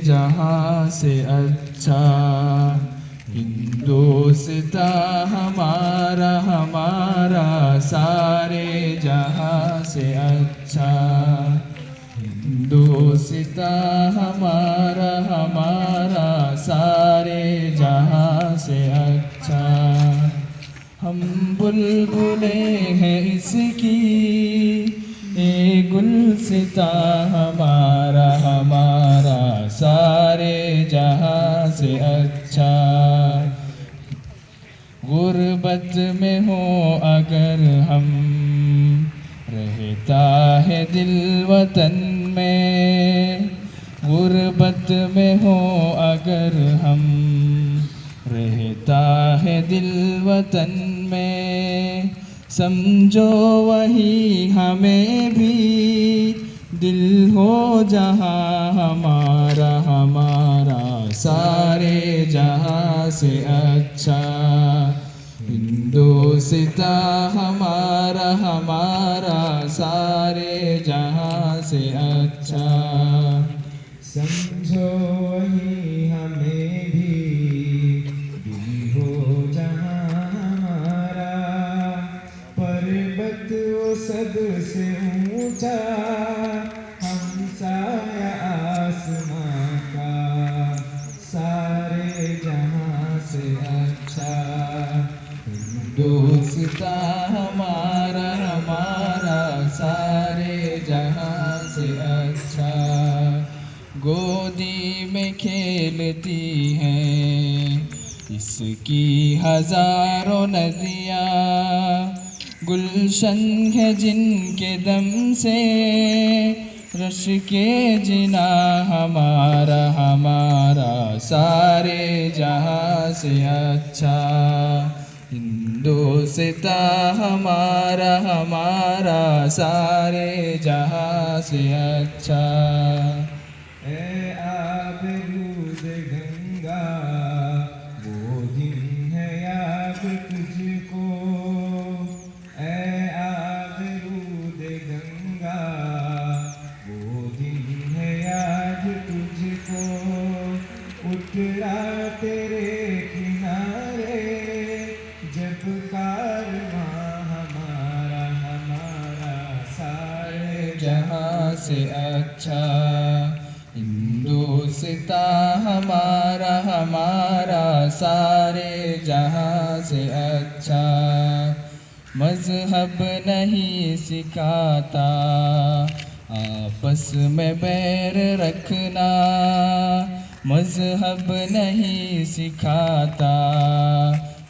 जहां से अच्छा। हिंदुस्तां हमारा हमारा सारे जहां से अच्छा। हिंदुस्तां हमारा हमारा सारे जहां से अच्छा। हम बुलबुले हैं इसकी ये गुलसितां हमारा हमारा सारे जहां से अच्छा। गुर्बत में हो अगर हम रहता है दिल वतन में। गुर्बत में हो अगर हम रहता है दिल वतन में। समझो वही हमें भी दिल हो जहां हमारा हमारा सारे जहां से अच्छा। हिंदुस्तां हमारा हमारा सारे जहां से अच्छा। समझो वही हमें भी दिल हो जहां हमारा। पर्वत वो सबसे ऊंचा हम साया आसमां का सारे जहां से अच्छा। हिंदुस्तां हमारा हमारा सारे जहां से अच्छा। गोदी में खेलती हैं इसकी हजारों नदियाँ। गुलशन है जिनके दम से रश के जिना हमारा हमारा सारे जहां से अच्छा। हिंदुस्तां हमारा हमारा सारे जहां से अच्छा। ए आबरूद गंगा वो दिन है याद तुझको। ए आबरूद गंगा वो दिन है याद तुझको। उतरा तेरे किनारे जब कारवां हमारा हमारा सारे जहां से अच्छा। हिंदुस्तां हमारा हमारा सारे जहां से अच्छा। मज़हब नहीं सिखाता आपस में बैर रखना। मज़हब नहीं सिखाता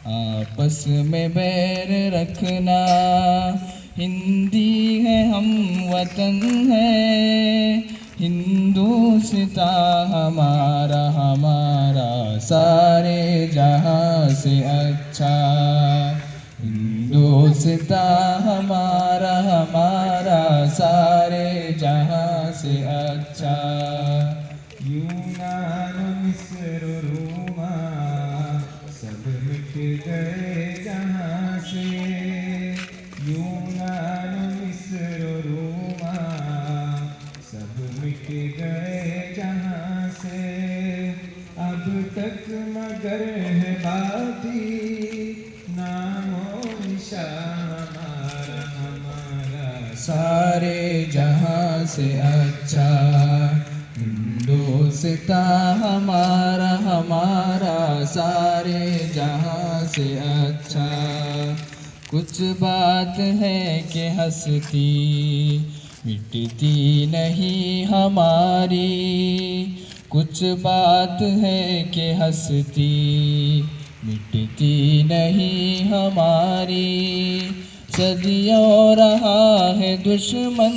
आपस में बैर रखना। हिंदी है हम वतन है हिंदुस्तां हमारा हमारा सारे जहां से अच्छा। हिंदुस्तां हमारा हमारा सारे जहां से अच्छा। यूनान मिस्र रोमा सब मिट गए जहाँ से। यूनान मिस्र रोमा सब मिट गए जहाँ से। अब तक मगर है बाकी नामो निशान हमारा हमारा सारे जहां से अच्छा। हिंदुस्तां हमारा हमारा सारे जहां से अच्छा। कुछ बात है कि हंसती मिटती नहीं हमारी। कुछ बात है कि हंसती मिटती नहीं हमारी। सदियों रहा है दुश्मन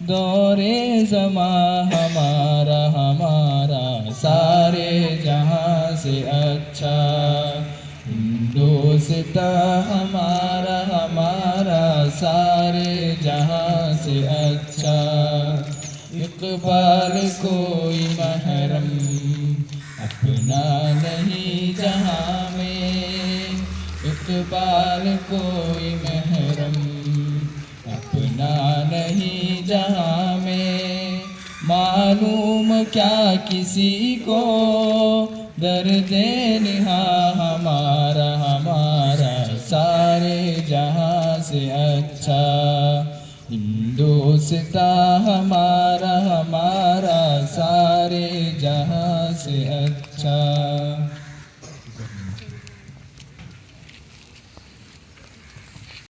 दौरे ज़मां हमारा हमारा सारे जहां से अच्छा। हिंदुस्तां हमारा हमारा सारे जहां से अच्छा। इकबाल कोई महरम अपना नहीं जहां में। इकबाल कोई महरम अपना नहीं जहां में। मालूम क्या किसी को दर्द निहा हमारा हमारा सारे जहां से अच्छा हिंदुस्तां हमारा